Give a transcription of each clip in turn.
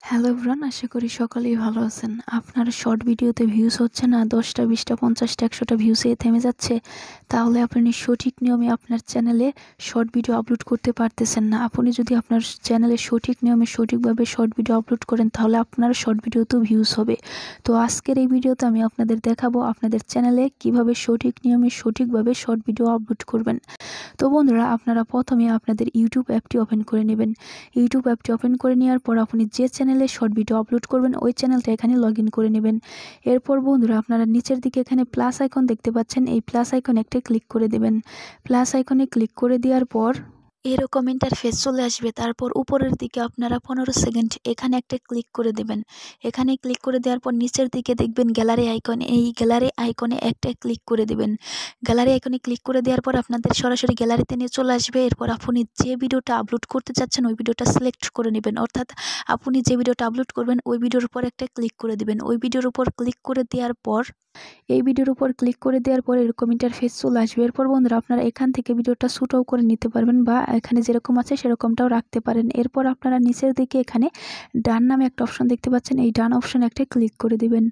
Hello everyone, আশা করি সকলেই ভালো আছেন। আপনার শর্ট ভিডিওতে ভিউজ হচ্ছে না, 10টা 20টা 50টা 100টা ভিউসে থেমে যাচ্ছে, তাহলে আপনি সঠিক নিয়মে আপনার চ্যানেলে শর্ট ভিডিও আপলোড করতে পারতেছেন না। আপনি যদি আপনার চ্যানেলে সঠিক নিয়মে সঠিকভাবে শর্ট ভিডিও আপলোড করেন, তাহলে আপনার শর্ট ভিডিওতেও ভিউজ হবে। তো আজকের এই ভিডিওতে আমি আপনাদের দেখাবো আপনাদের চ্যানেলে কিভাবে সঠিক নিয়মে সঠিকভাবে শর্ট ভিডিও আপলোড করবেন। তো বন্ধুরা, আপনারা প্রথমে আপনাদের ইউটিউব অ্যাপটি ওপেন করে নেবেন। ইউটিউব অ্যাপটি ওপেন করে নেওয়ার পর আপনি যে চ্যানেলে শর্ট ভিডিও আপলোড করবেন ওই চ্যানেলটা এখানে লগ ইন করে নেবেন। এরপর বন্ধুরা, আপনারা নিচের দিকে এখানে প্লাস আইকন দেখতে পাচ্ছেন, এই প্লাস আইকন একটা ক্লিক করে দেবেন। প্লাস আইকনে ক্লিক করে দেওয়ার পর এরকম ইন্টারফেস চলে আসবে। তারপর উপরের দিকে আপনারা 15 সেকেন্ড এখানে একটা ক্লিক করে দেবেন। এখানে ক্লিক করে দেওয়ার পর নিচের দিকে দেখবেন গ্যালারি আইকন, এই গ্যালারি আইকনে একটা ক্লিক করে দেবেন। গ্যালারি আইকনে ক্লিক করে দেওয়ার পর আপনাদের সরাসরি গ্যালারিতে নিয়ে চলে আসবে। এরপর আপনি যে ভিডিওটা আপলোড করতে চাচ্ছেন ওই ভিডিওটা সিলেক্ট করে নেবেন, অর্থাৎ আপনি যে ভিডিওটা আপলোড করবেন ওই ভিডিওর উপর একটা ক্লিক করে দেবেন। ওই ভিডিওর উপর ক্লিক করে দেওয়ার পর এই ভিডিওর উপর ক্লিক করে দেওয়ার পর এরকম ইন্টারফেস চলে আসবে। এরপর বন্ধুরা, আপনারা এখান থেকে ভিডিওটা শ্যুটও করে নিতে পারবেন বা এখানে যেরকম আছে সেরকমটাও রাখতে পারেন। এরপর আপনারা নিচের দিকে এখানে ডান নামে একটা অপশন দেখতে পাচ্ছেন, এই ডান অপশনে একটা ক্লিক করে দিবেন।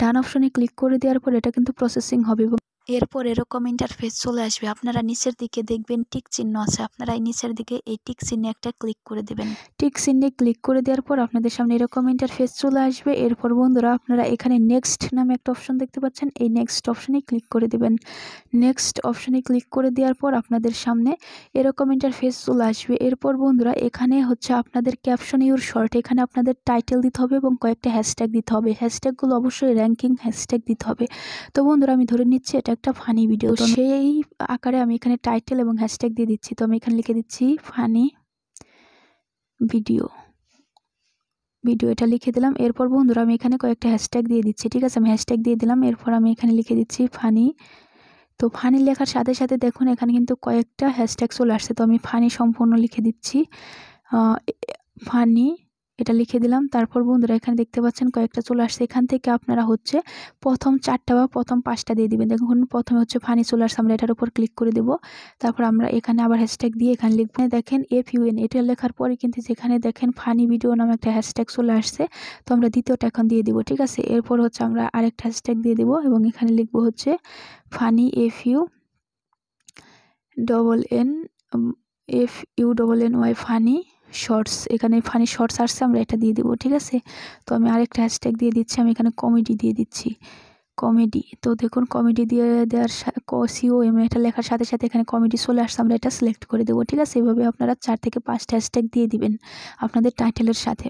ডান অপশনে ক্লিক করে দেওয়ার পর এটা কিন্তু প্রসেসিং হবে এবং এরপর এরকম ইন্টারফেস চলে আসবে। আপনারা নিচের দিকে দেখবেন টিক চিহ্ন আছে, আপনারা এই নিচের দিকে এই টিক চিহ্নে একটা ক্লিক করে দেবেন। টিক চিহ্নে ক্লিক করে দেওয়ার পর আপনাদের সামনে এরকম ইন্টারফেস চলে আসবে। এরপর বন্ধুরা, আপনারা এখানে নেক্সট নামে একটা অপশন দেখতে পাচ্ছেন, এই নেক্সট অপশনে ক্লিক করে দেবেন। নেক্সট অপশনে ক্লিক করে দেওয়ার পর আপনাদের সামনে এরকম ইন্টারফেস চলে আসবে। এরপর বন্ধুরা, এখানে হচ্ছে আপনাদের ক্যাপশন ইউর শর্ট, এখানে আপনাদের টাইটেল দিতে হবে এবং কয়েকটা হ্যাশট্যাগ দিতে হবে। হ্যাশট্যাগুলো অবশ্যই র্যাঙ্কিং হ্যাশট্যাগ দিতে হবে। তো বন্ধুরা, আমি ধরে নিচ্ছি এটা একটা ফানি ভিডিও, তো সেই আকারে আমি এখানে টাইটেল এবং হ্যাশট্যাগ দিয়ে দিচ্ছি। তো আমি এখানে লিখে দিচ্ছি ফানি ভিডিও এটা লিখে দিলাম। এরপর বন্ধুরা, আমি এখানে কয়েকটা হ্যাশট্যাগ দিয়ে দিচ্ছি। ঠিক আছে, আমি হ্যাশট্যাগ দিয়ে দিলাম। এরপর আমি এখানে লিখে দিচ্ছি ফানি। তো ফানি লেখার সাথে সাথে দেখুন এখানে কিন্তু কয়েকটা হ্যাশট্যাগ চলে আসছে। তো আমি ফানি সম্পূর্ণ লিখে দিচ্ছি, ফানি এটা লিখে দিলাম। তারপর বন্ধুরা, এখানে দেখতে পাচ্ছেন কয়েকটা চলে আসছে। এখান থেকে আপনারা হচ্ছে প্রথম 4টা বা প্রথম 5টা দিয়ে দিবেন। দেখুন প্রথমে হচ্ছে ফানি চলে আসছে, আমরা এটার উপর ক্লিক করে দেব। তারপর আমরা এখানে আবার হ্যাশট্যাগ দিয়ে এখানে লিখবেন, দেখেন FUN, এটা লেখার পরে কিন্তু যেখানে দেখেন ফানি ভিডিও নামে একটা হ্যাশট্যাগ চলে আসছে। তো আমরা দ্বিতীয়টা এখন দিয়ে দিব। ঠিক আছে, এরপর হচ্ছে আমরা আরেকটা হ্যাশট্যাগ দিয়ে দিব এবং এখানে লিখবো হচ্ছে ফানি FUNNY ফানি শর্টস, এখানে ফানি শর্টস আসছে, আমরা এটা দিয়ে দিব। ঠিক আছে, তো আমি আরেকটা হ্যাশট্যাগ দিয়ে দিচ্ছি, আমি এখানে কমেডি দিয়ে দিচ্ছি, কমেডি। তো দেখুন কমেডি দিয়ে দেওয়ার COM এটা লেখার সাথে সাথে এখানে কমেডি চলে আসছে, আমরা এটা সিলেক্ট করে দেবো। ঠিক আছে, এভাবে আপনারা 4 থেকে 5টা হ্যাশট্যাগ দিয়ে দিবেন আপনাদের টাইটেলের সাথে।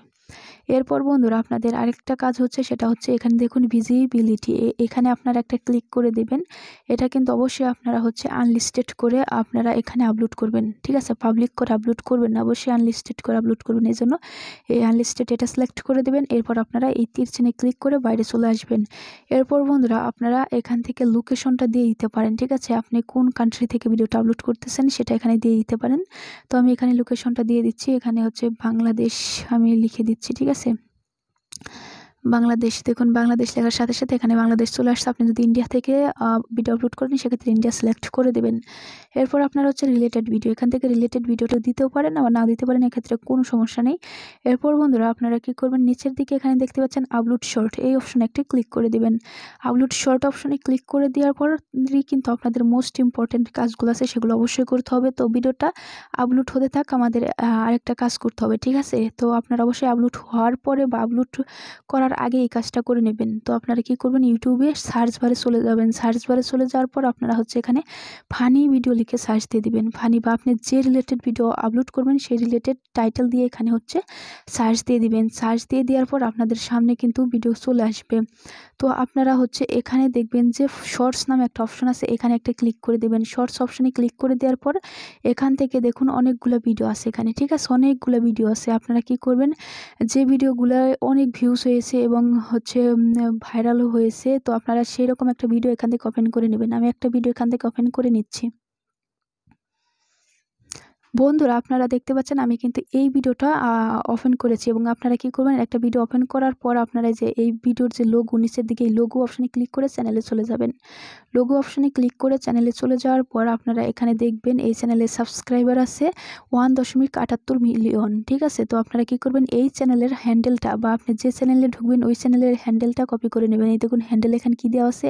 এরপর বন্ধুরা, আপনাদের আরেকটা কাজ হচ্ছে, সেটা হচ্ছে এখানে দেখুন ভিজিবিলিটি, এখানে আপনারা একটা ক্লিক করে দেবেন। এটা কিন্তু অবশ্যই আপনারা হচ্ছে আনলিস্টেড করে আপনারা এখানে আপলোড করবেন। ঠিক আছে, পাবলিক করে আপলোড করবেন না, অবশ্যই আনলিস্টেড করে আপলোড করবেন। এই জন্য এই আনলিস্টেড এটা সিলেক্ট করে দেবেন। এরপর আপনারা এই তীর চিহ্নে ক্লিক করে বাইরে চলে আসবেন। এরপর বন্ধুরা, আপনারা এখান থেকে লোকেশনটা দিয়ে দিতে পারেন। ঠিক আছে, আপনি কোন কান্ট্রি থেকে ভিডিওটা আপলোড করতেছেন সেটা এখানে দিয়ে দিতে পারেন। তো আমি এখানে লোকেশনটা দিয়ে দিচ্ছি, এখানে হচ্ছে বাংলাদেশ আমি লিখে দিচ্ছি। ঠিক আছে, বাংলাদেশ, দেখুন বাংলাদেশ লেখার সাথে সাথে এখানে বাংলাদেশ চলে আসছে। আপনি যদি ইন্ডিয়া থেকে ভিডিও আপলোড করেন সেক্ষেত্রে ইন্ডিয়া সিলেক্ট করে দেবেন। এরপর আপনার হচ্ছে রিলেটেড ভিডিও, এখান থেকে রিলেটেড ভিডিওটা দিতেও পারেন আবার না দিতে পারেন, এক্ষেত্রে কোনো সমস্যা নেই। এরপর বন্ধুরা, আপনারা কি করবেন, নিচের দিকে এখানে দেখতে পাচ্ছেন আপলোড শর্ট, এই অপশনে একটা ক্লিক করে দেবেন। আপলোড শর্ট অপশনে ক্লিক করে দেওয়ার পরই কিন্তু আপনাদের মোস্ট ইম্পর্টেন্ট কাজগুলো আছে সেগুলো অবশ্যই করতে হবে। তো ভিডিওটা আপলোড হতে থাক, আমাদের আরেকটা কাজ করতে হবে। ঠিক আছে, তো আপনারা অবশ্যই আপলোড হওয়ার পরে বা আপলোড করার আগে এই কাজটা করে নেবেন। তো আপনারা কি করবেন, ইউটিউবে সার্চ বারে চলে যাবেন। সার্চ বারে চলে যাওয়ার পর আপনারা হচ্ছে এখানে ফানি ভিডিও লিখে সার্চ দিয়ে দিবেন। ফানি বা আপনি যে রিলেটেড ভিডিও আপলোড করবেন সেই রিলেটেড টাইটেল দিয়ে এখানে হচ্ছে সার্চ দিয়ে দিবেন। সার্চ দিয়ে দেওয়ার পর আপনাদের সামনে কিন্তু ভিডিও চলে আসবে। তো আপনারা হচ্ছে এখানে দেখবেন যে শর্টস নামে একটা অপশন আছে, এখানে একটা ক্লিক করে দেবেন। শর্টস অপশনে ক্লিক করে দেওয়ার পর এখান থেকে দেখুন অনেকগুলো ভিডিও আছে এখানে। ঠিক আছে, অনেকগুলো ভিডিও আছে। আপনারা কি করবেন, যে ভিডিওগুলো অনেক ভিউজ হয়েছে এবং হচ্ছে ভাইরালও হয়েছে, তো আপনারা সেই রকম একটা ভিডিও এখান থেকে ওপেন করে নেবেন। আমি একটা ভিডিও এখান থেকে ওপেন করে নিচ্ছি। বন্ধুরা আপনারা দেখতে পাচ্ছেন আমি কিন্তু এই ভিডিওটা ওপেন করেছি এবং আপনারা কি করবেন, একটা ভিডিও ওপেন করার পর আপনারা যে এই ভিডিওর যে লোগো নিচের দিকে এই লোগো অপশনে ক্লিক করে চ্যানেলে চলে যাবেন। লোগো অপশনে ক্লিক করে চ্যানেলে চলে যাওয়ার পর আপনারা এখানে দেখবেন এই চ্যানেলে সাবস্ক্রাইবার আছে 1.78 মিলিয়ন, ঠিক আছে। তো আপনারা কি করবেন, এই চ্যানেলের হ্যান্ডেলটা বা আপনি যে চ্যানেলে ঢুকবেন ওই চ্যানেলের হ্যান্ডেলটা কপি করে নেবেন। এই দেখুন হ্যান্ডেল এখানে কি দেওয়া আছে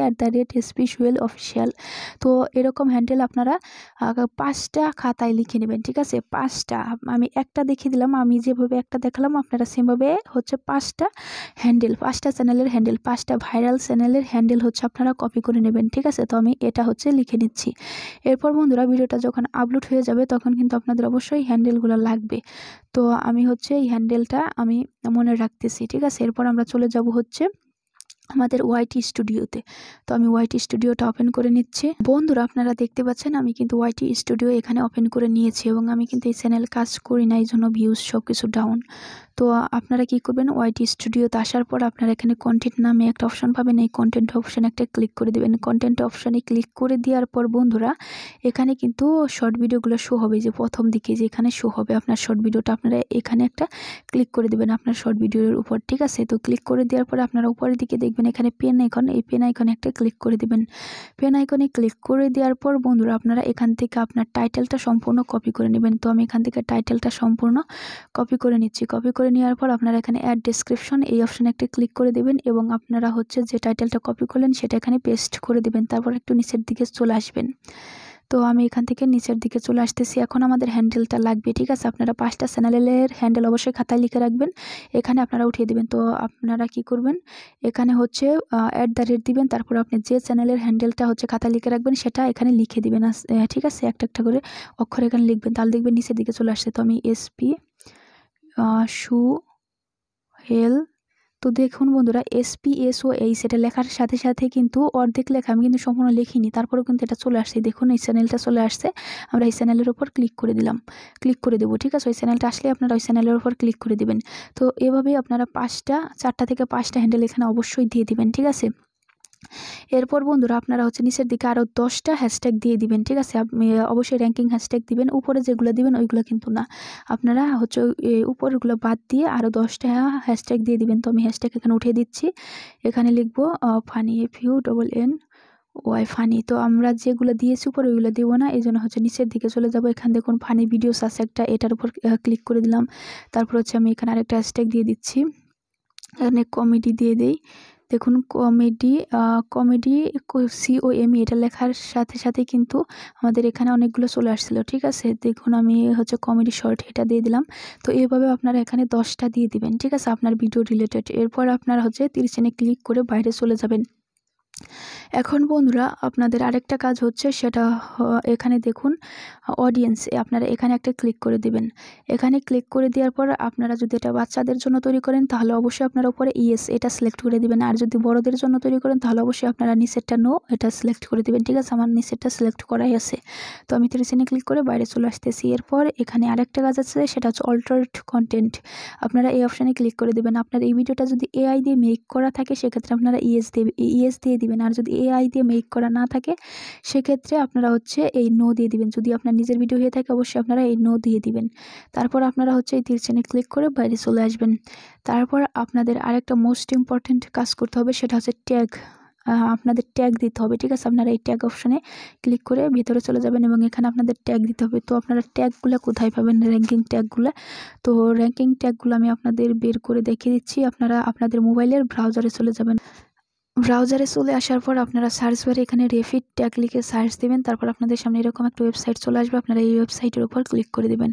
@SPSuel Official। তো এরকম হ্যান্ডেল আপনারা 5টা খাতায় লিখে নেবেন, ঠিক আছে। 5টা, আমি একটা দেখিয়ে দিলাম, আমি যেভাবে একটা দেখালাম আপনারা সেভাবে হচ্ছে 5টা হ্যান্ডেল, 5টা চ্যানেলের হ্যান্ডেল, 5টা ভাইরাল চ্যানেলের হ্যান্ডেল হচ্ছে আপনারা কপি করে নেবেন, ঠিক আছে। তো আমি এটা হচ্ছে লিখে নিচ্ছি। এরপর বন্ধুরা ভিডিওটা যখন আপলোড হয়ে যাবে তখন কিন্তু আপনাদের অবশ্যই হ্যান্ডেলগুলো লাগবে। তো আমি হচ্ছে এই হ্যান্ডেলটা আমি মনে রাখতেছি, ঠিক আছে। এরপর আমরা চলে যাব হচ্ছে আমাদের ওয়াইটি স্টুডিওতে। তো আমি ওয়াইটি স্টুডিওটা ওপেন করে নিচ্ছি। বন্ধুরা আপনারা দেখতে পাচ্ছেন আমি কিন্তু ওয়াইটি স্টুডিও এখানে ওপেন করে নিয়েছি এবং আমি কিন্তু এই চ্যানেল কাজ করি না, এই জন্য ভিউজ সব কিছু ডাউন। তো আপনারা কি করবেন, ওয়াইটি স্টুডিওতে আসার পর আপনারা এখানে কন্টেন্ট নামে একটা অপশন পাবেন, এই কন্টেন্ট অপশনে একটা ক্লিক করে দেবেন। কন্টেন্ট অপশনে ক্লিক করে দেওয়ার পর বন্ধুরা এখানে কিন্তু শর্ট ভিডিওগুলো শো হবে, যে প্রথম দিকে যে এখানে শো হবে আপনার শর্ট ভিডিওটা, আপনারা এখানে একটা ক্লিক করে দেবেন আপনার শর্ট ভিডিওর উপর, ঠিক আছে। তো ক্লিক করে দেওয়ার পর আপনারা উপরের দিকে দেখবেন এখানে পেন আইকন, এই পেন আইকনে একটা ক্লিক করে দেবেন। পেন আইকনে ক্লিক করে দেওয়ার পর বন্ধুরা আপনারা এখান থেকে আপনার টাইটেলটা সম্পূর্ণ কপি করে নেবেন। তো আমি এখান থেকে টাইটেলটা সম্পূর্ণ কপি করে নিচ্ছি। কপি করে নেওয়ার পর আপনারা এখানে অ্যাড ডেসক্রিপশন এই অপশনে একটা ক্লিক করে দেবেন এবং আপনারা হচ্ছে যে টাইটেলটা কপি করলেন সেটা এখানে পেস্ট করে দেবেন। তারপর একটু নিচের দিকে চলে আসবেন। তো আমি এখান থেকে নিচের দিকে চলে আসতেছি। এখন আমাদের হ্যান্ডেলটা লাগবে, ঠিক আছে। আপনারা 5টা চ্যানেলের হ্যান্ডেল অবশ্যই খাতায় লিখে রাখবেন, এখানে আপনারা উঠিয়ে দেবেন। তো আপনারা কি করবেন, এখানে হচ্ছে @ দিবেন, তারপর আপনি যে চ্যানেলের হ্যান্ডেলটা হচ্ছে খাতায় লিখে রাখবেন সেটা এখানে লিখে দিবেন, ঠিক আছে। একটা একটা করে অক্ষর এখানে লিখবেন, তাহলে দেখবেন নিচের দিকে চলে আসছে। তো আমি SPSuel, তো দেখুন বন্ধুরা SPSOH এটা লেখার সাথে সাথে কিন্তু অর্ধেক লেখা, আমি কিন্তু সম্পূর্ণ লিখিনি, তারপরেও কিন্তু এটা চলে আসছে। দেখুন এই চ্যানেলটা চলে আসছে, আমরা এই চ্যানেলের উপর ক্লিক করে দিলাম, ক্লিক করে দেবো, ঠিক আছে। ওই চ্যানেলটা আসলে আপনারা ওই চ্যানেলের উপর ক্লিক করে দিবেন। তো এভাবেই আপনারা 4টা থেকে 5টা হ্যান্ডেল এখানে অবশ্যই দিয়ে দিবেন, ঠিক আছে। এরপর বন্ধুরা আপনারা হচ্ছে নিচের দিকে আরও 10টা হ্যাশট্যাগ দিয়ে দিবেন, ঠিক আছে। আপনি অবশ্যই র্যাঙ্কিং হ্যাশট্যাগ দিবেন, উপরে যেগুলো দিবেন ওইগুলো কিন্তু না, আপনারা হচ্ছে উপরগুলো বাদ দিয়ে আরও 10টা হ্যাশট্যাগ দিয়ে দিবেন। তো আমি হ্যাশট্যাগ এখানে উঠিয়ে দিচ্ছি, এখানে লিখবো ফানি, FUNNY ফানি। তো আমরা যেগুলো দিয়েছি উপরে ওইগুলো দিব না, এই জন্য হচ্ছে নিচের দিকে চলে যাব। এখানে দেখুন ফানি ভিডিওস আছে একটা, এটার উপর ক্লিক করে দিলাম। তারপর হচ্ছে আমি এখানে আরেকটা হ্যাশট্যাগ দিয়ে দিচ্ছি, এখানে কমেডি দিয়ে দেই। দেখুন কমেডি COME এটা লেখার সাথে সাথে কিন্তু আমাদের এখানে অনেকগুলো চলে আসছিল, ঠিক আছে। দেখুন আমি হচ্ছে কমেডি শর্ট এটা দিয়ে দিলাম। তো এইভাবে আপনারা এখানে 10টা দিয়ে দিবেন, ঠিক আছে, আপনার ভিডিও রিলেটেড। এরপর আপনারা হচ্ছে 30 ক্লিক করে বাইরে চলে যাবেন। এখন বন্ধুরা আপনাদের আরেকটা কাজ হচ্ছে, সেটা এখানে দেখুন অডিয়েন্স, আপনারা এখানে একটা ক্লিক করে দিবেন। এখানে ক্লিক করে দেওয়ার পর আপনারা যদি এটা বাচ্চাদের জন্য তৈরি করেন তাহলে অবশ্যই আপনারা উপরে ইয়েস এটা সিলেক্ট করে দিবেন, আর যদি বড়দের জন্য তৈরি করেন তাহলে অবশ্যই আপনারা নিচেরটা নো এটা সিলেক্ট করে দিবেন, ঠিক আছে। আমার নিচেরটা সিলেক্ট করাই আছে। তো আমি 30 ক্লিক করে বাইরে চলে আসতেছি। এরপর এখানে আরেকটা কাজ আছে, সেটা হচ্ছে অল্টারড কন্টেন্ট, আপনারা এই অপশানে ক্লিক করে দেবেন। আপনার এই ভিডিওটা যদি AI দিয়ে মেক করা থাকে সেক্ষেত্রে আপনারা ইয়েস দিয়ে দিবেন, আর যদি AI দিয়ে মেক করা না থাকে সেক্ষেত্রে আপনারা হচ্ছে এই নো দিয়ে দিবেন। যদি আপনার নিজের ভিডিও হয়ে থাকে অবশ্যই আপনারা এই নো দিয়ে দিবেন। তারপর আপনারা হচ্ছে এই 30 ক্লিক করে বাইরে চলে আসবেন। তারপর আপনাদের আরেকটা মোস্ট ইম্পর্টেন্ট কাজ করতে হবে, সেটা হচ্ছে ট্যাগ, আপনাদের ট্যাগ দিতে হবে, ঠিক আছে। আপনারা এই ট্যাগ অপশনে ক্লিক করে ভিতরে চলে যাবেন এবং এখানে আপনাদের ট্যাগ দিতে হবে। তো আপনারা ট্যাগগুলো কোথায় পাবেন, র্যাঙ্কিং ট্যাগগুলো। তো র্যাঙ্কিং ট্যাগগুলো আমি আপনাদের বের করে দেখিয়ে দিচ্ছি। আপনারা আপনাদের মোবাইলের ব্রাউজারে চলে যাবেন। ব্রাউজারে চলে আসার পর আপনারা সার্চ বারে এখানে রেফিট ট্যাগ লিখে সার্চ দিবেন। তারপর আপনাদের সামনে এরকম একটা ওয়েবসাইট চলে আসবে, আপনারা এই ওয়েবসাইটের উপর ক্লিক করে দেবেন।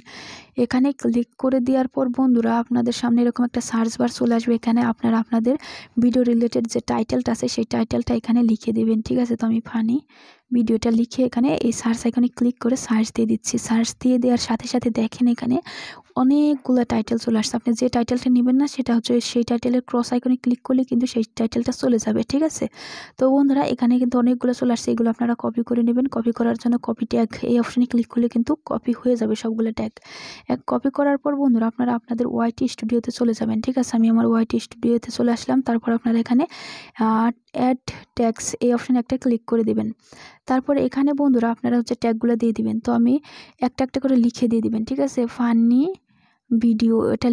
এখানে ক্লিক করে দেওয়ার পর বন্ধুরা আপনাদের সামনে এরকম একটা সার্চ বার চলে আসবে, এখানে আপনারা আপনাদের ভিডিও রিলেটেড যে টাইটেলটা আছে সেই টাইটেলটা এখানে লিখে দেবেন, ঠিক আছে। তো আমি ফানি ভিডিওটা লিখে এখানে এই সার্চ আইকনে ক্লিক করে সার্চ দিয়ে দিচ্ছি। সার্চ দিয়ে দেওয়ার সাথে সাথে দেখেন এখানে অনেকগুলো টাইটেল চলে আসছে। আপনি যে টাইটেলটা নেবেন না সেটা হচ্ছে সেই টাইটেলের ক্রস আইকনে ক্লিক করলে কিন্তু সেই টাইটেলটা চলে যাবে, ঠিক আছে। তো বন্ধুরা এখানে কিন্তু অনেকগুলো চলে আসছে, এগুলো আপনারা কপি করে নেবেন। কপি করার জন্য কপি ট্যাগ এই অপশনে ক্লিক করলে কিন্তু কপি হয়ে যাবে সবগুলো ট্যাগ। কপি করার পর বন্ধুরা আপনারা আপনাদের ওয়াইটি স্টুডিওতে চলে যাবেন, ঠিক আছে। আমি আমার ওয়াইটি স্টুডিওতে চলে আসলাম। তারপর আপনারা এখানে অ্যাড ট্যাগস এই অপশানে একটা ক্লিক করে দেবেন। তারপরে এখানে বন্ধুরা আপনারা হচ্ছে ট্যাগগুলো দিয়ে দিবেন। তো আমি একটা একটা করে লিখে দিয়ে দিবেন, ঠিক আছে? ফানি ভিডিও এটা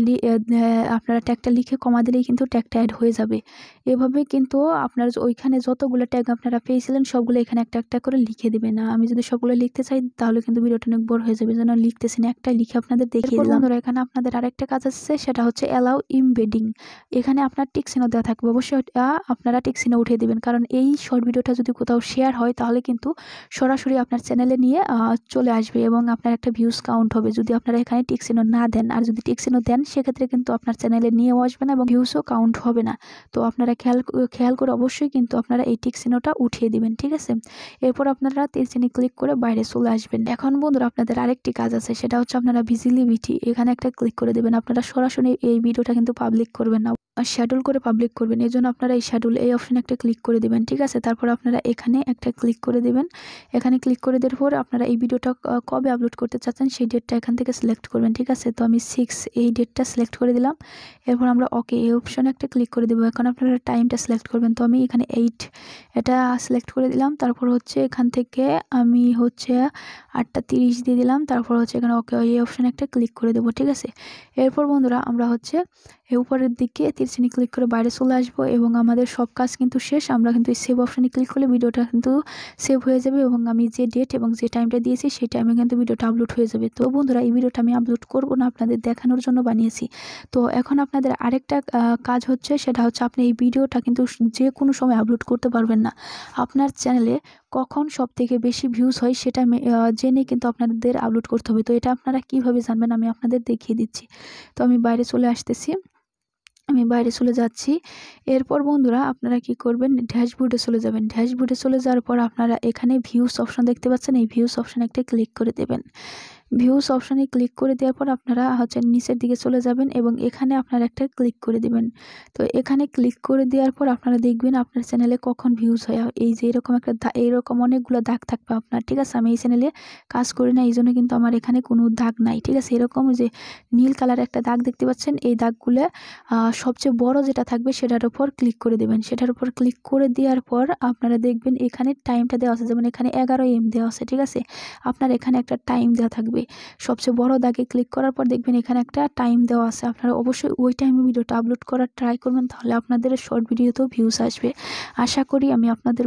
আপনারা ট্যাগটা লিখে কমা দিলেই কিন্তু ট্যাগটা অ্যাড হয়ে যাবে। এভাবে কিন্তু আপনার ওইখানে যতগুলো ট্যাগ আপনারা পেয়েছিলেন সবগুলো এখানে একটা একটা করে লিখে দিবেন। আমি যদি সবগুলো লিখতে চাই তাহলে কিন্তু ভিডিওটা অনেক বড় হয়ে যাবে, যেন লিখতেছি না, একটা লিখে আপনাদের দেখিয়ে দিলাম। বন্ধুরা এখানে আপনাদের আরেকটা কাজ আছে, সেটা হচ্ছে অ্যালাউ ইমবেডিং। এখানে আপনার টিক চিহ্ন দেওয়া থাকবে, অবশ্যই আপনারা টিক চিহ্ন উঠিয়ে দিবেন, কারণ এই শর্ট ভিডিওটা যদি কোথাও শেয়ার হয় তাহলে কিন্তু সরাসরি আপনার চ্যানেলে নিয়ে চলে আসবে এবং আপনার একটা ভিউজ কাউন্ট হবে যদি আপনারা এখানে টিক চিহ্ন না দেন। আর যদি টিক চিহ্ন দেন সেক্ষেত্রে কিন্তু আপনার চ্যানেলে নিয়েও আসবে না এবং ভিউজও কাউন্ট হবে না। তো আপনারা খেয়াল করে অবশ্যই কিন্তু আপনারা এই টিক চিহ্নটা উঠিয়ে দিবেন, ঠিক আছে? এরপর আপনারা তীর চিহ্নে ক্লিক করে বাইরে চলে আসবেন। এখন বন্ধুরা আপনাদের আরেকটি কাজ আছে, সেটা হচ্ছে আপনারা ভিজিবিলিটি এখানে একটা ক্লিক করে দেবেন। আপনারা সরাসরি এই ভিডিওটা কিন্তু পাবলিক করবেন না, শ্যাডুল করে পাবলিক করবেন। এই জন্য আপনারা এই শ্যাডুল এই অপশানে একটা ক্লিক করে দেবেন, ঠিক আছে? তারপর আপনারা এখানে একটা ক্লিক করে দেবেন। এখানে ক্লিক করে দেওয়ার পর আপনারা এই ভিডিওটা কবে আপলোড করতে চাচ্ছেন সেই ডেটটা এখান থেকে সিলেক্ট করবেন, ঠিক আছে? তো আমি 6 এই ডেটটা সিলেক্ট করে দিলাম। এরপর আমরা ওকে এই অপশানে একটা ক্লিক করে দেবো। এখন আপনারা টাইমটা সিলেক্ট করবেন। তো আমি এখানে 8 এটা সিলেক্ট করে দিলাম। তারপর হচ্ছে এখান থেকে আমি হচ্ছে 8:30 দিয়ে দিলাম। তারপর হচ্ছে এখানে ওকে এই অপশানে একটা ক্লিক করে দেবো, ঠিক আছে? এরপর বন্ধুরা আমরা হচ্ছে উপরের দিকে তীর চিহ্নে ক্লিক করে বাইরে চলে আসবো এবং আমাদের সব কাজ কিন্তু শেষ। আমরা কিন্তু এই সেভ অপশানে ক্লিক করলে ভিডিওটা কিন্তু সেভ হয়ে যাবে এবং আমি যে ডেট এবং যে টাইমটা দিয়েছি সেই টাইমে কিন্তু ভিডিওটা আপলোড হয়ে যাবে। তো বন্ধুরা এই ভিডিওটা আমি আপলোড করব না, আপনাদের দেখানোর জন্য বানিয়েছি। তো এখন আপনাদের আরেকটা কাজ হচ্ছে, সেটা হচ্ছে আপনি এই ভিডিওটা কিন্তু যে কোনো সময় আপলোড করতে পারবেন না। আপনার চ্যানেলে কখন সবথেকে বেশি ভিউজ হয় সেটা জেনে কিন্তু আপনাদের আপলোড করতে হবে। তো এটা আপনারা কিভাবে জানবেন আমি আপনাদের দেখিয়ে দিচ্ছি। তো আমি বাইরে চলে আসতেছি, আমি বাইরে চলে যাচ্ছি। এরপর বন্ধুরা আপনারা কি করবেন, ড্যাশবোর্ডে চলে যাবেন। ড্যাশবোর্ডে চলে যাওয়ার পর আপনারা এখানে ভিউস অপশন দেখতে পাচ্ছেন, এই ভিউস অপশানে একটা ক্লিক করে দেবেন। ভিউস অপশানে ক্লিক করে দেওয়ার পর আপনারা হচ্ছে নিচের দিকে চলে যাবেন এবং এখানে আপনারা একটা ক্লিক করে দেবেন। তো এখানে ক্লিক করে দেওয়ার পর আপনারা দেখবেন আপনার চ্যানেলে কখন ভিউজ হয়। এই যে এরকম একটা এইরকম অনেকগুলো দাগ থাকবে আপনার, ঠিক আছে? আমি এই চ্যানেলে কাজ করি না, এই জন্য কিন্তু আমার এখানে কোনো দাগ নাই, ঠিক আছে? এরকম যে নীল কালার একটা দাগ দেখতে পাচ্ছেন, এই দাগগুলো সবচেয়ে বড় যেটা থাকবে সেটার উপর ক্লিক করে দেবেন। সেটার উপর ক্লিক করে দেওয়ার পর আপনারা দেখবেন এখানে টাইমটা দেওয়া আছে, যেমন এখানে 11 AM দেওয়া আছে, ঠিক আছে? আপনার এখানে একটা টাইম দেওয়া থাকবে। সবচেয়ে বড় দাগে ক্লিক করার পর দেখবেন এখানে একটা টাইম দেওয়া আছে। আপনারা অবশ্যই ওই টাইমে ভিডিওটা আপলোড করার ট্রাই করবেন, তাহলে আপনাদের শর্ট ভিডিওতেও ভিউজ আসবে। আশা করি আমি আপনাদের